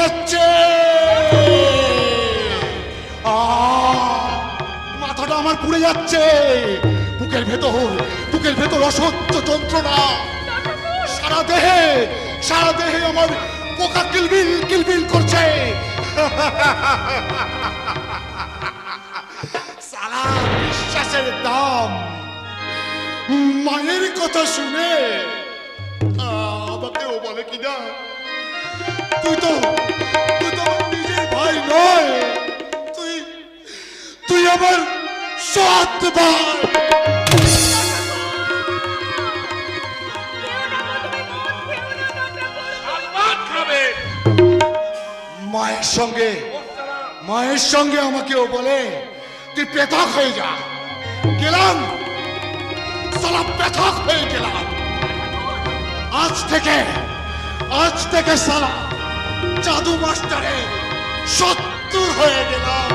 যাচ্ছে, মাথাটা আমার পুড়ে যাচ্ছে, বুকের ভেতর অসহ্য যন্ত্রণা, সারা দেহে আমার পোকা কিলবিল করছে। সারা বিশ্বাসের দাম, মায়ের কথা শুনে আমাকেও বলে কিনা তুই তো আমার নিজের ভাই নয়, তুই আমার সৎ ভাই। মায়ের সঙ্গে আমাকেও বলে তুই পৃথক হয়ে যা। গেলাম, সালা পৃথক হয়ে গেলাম। আজ থেকে সালা জাদু মাস্টারের শত্রু হয়ে গেলাম।